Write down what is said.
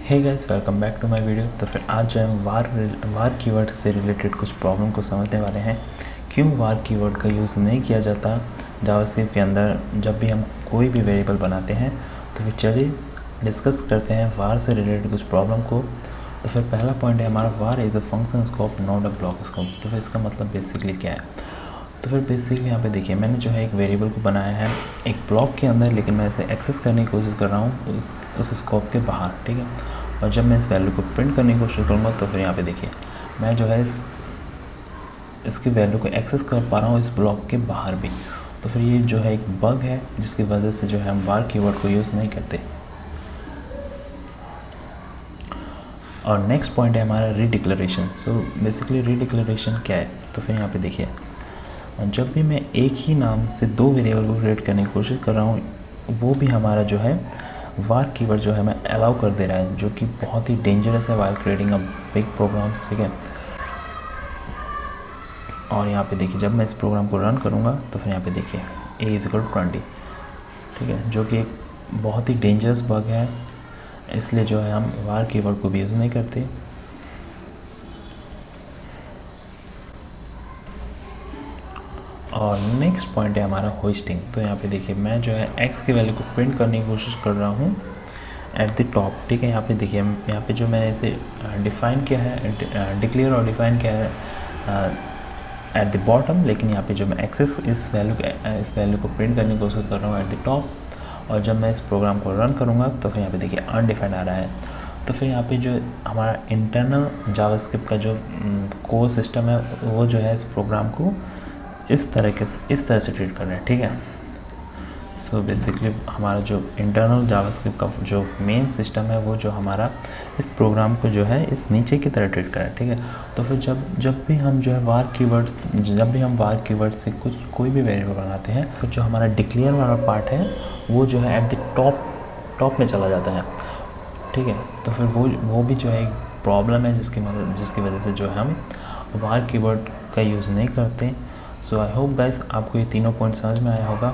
Hey guys, welcome back to my video. तो फिर आज जो हम वार कीवर्ड से रिलेटेड कुछ प्रॉब्लम को समझने वाले हैं। क्यों वार कीवर्ड का यूज़ नहीं किया जाता जावास्क्रिप्ट के अंदर जब भी हम कोई भी वेरिएबल बनाते हैं। तो फिर चलिए डिस्कस करते हैं वार से रिलेटेड कुछ प्रॉब्लम को। तो फिर पहला पॉइंट है हमारा, var is a function scope not a block scope. तो फिर इसका मतलब बेसिकली क्या है? तो फिर बेसिकली यहाँ पे देखिए, मैंने जो है एक वेरिएबल को बनाया है एक ब्लॉक के अंदर, लेकिन मैं इसे एक्सेस करने की कोशिश कर रहा हूँ उस स्कोप के बाहर, ठीक है। और जब मैं इस वैल्यू को प्रिंट करने की कोशिश करूँगा तो फिर यहाँ पे देखिए मैं जो है इसकी वैल्यू को एक्सेस कर पा रहा हूँ इस ब्लॉक के बाहर भी। तो फिर ये जो है एक बग है जिसकी वजह से जो है हम वार कीवर्ड को यूज़ नहीं करते। और नेक्स्ट पॉइंट है हमारा रीडिक्लेरेशन। सो बेसिकली रीडिक्लेरेशन क्या है? तो फिर यहाँ पे देखिए, जब भी मैं एक ही नाम से दो वेरिएबल को क्रिएट करने की कोशिश कर रहा हूँ, वो भी हमारा जो है वार कीवर्ड जो है मैं अलाउ कर दे रहा है, जो कि बहुत ही डेंजरस है while creating a big programs, ठीक है। और यहाँ पे देखिए जब मैं इस प्रोग्राम को रन करूँगा तो फिर यहाँ पे देखिए a=20, ठीक है, जो कि एक बहुत ही डेंजरस बग है। इसलिए जो है हम वार कीवर्ड को भी यूज़ नहीं करते। और नेक्स्ट पॉइंट है हमारा होस्टिंग। तो यहाँ पे देखिए मैं जो है x की वैल्यू को प्रिंट करने की कोशिश कर रहा हूँ एट द टॉप, ठीक है। यहाँ पे देखिए यहाँ पे जो मैंने इसे डिफ़ाइन किया है, डिक्लेयर और डिफ़ाइन किया है एट द बॉटम, लेकिन यहाँ पे जो मैं एक्सेस इस वैल्यू को प्रिंट करने की कोशिश कर रहा हूँ एट द टॉप। और जब मैं इस प्रोग्राम को रन करूँगा तो फिर यहाँ पे देखिए अनडिफाइंड आ रहा है। तो फिर यहाँ पे जो हमारा इंटरनल जावास्क्रिप्ट का जो कोर सिस्टम है वो जो है इस प्रोग्राम को इस तरह से ट्रीट कर रहे हैं, ठीक है। सो बेसिकली हमारा जो इंटरनल जावास्क्रिप्ट का जो मेन सिस्टम है वो जो हमारा इस प्रोग्राम को जो है इस नीचे की तरह ट्रीट कर रहा है, ठीक है। तो फिर जब भी हम जो है वार कीवर्ड से कोई भी वेरिएबल बनाते हैं तो जो हमारा डिक्लेयर वाला पार्ट है वो जो है एट द टॉप में चला जाता है, ठीक है। तो फिर वो भी जो है एक प्रॉब्लम है जिसकी वजह से जो है हम वार कीवर्ड का यूज़ नहीं करते। सो आई होप गाइस आपको ये तीनों पॉइंट समझ में आया होगा।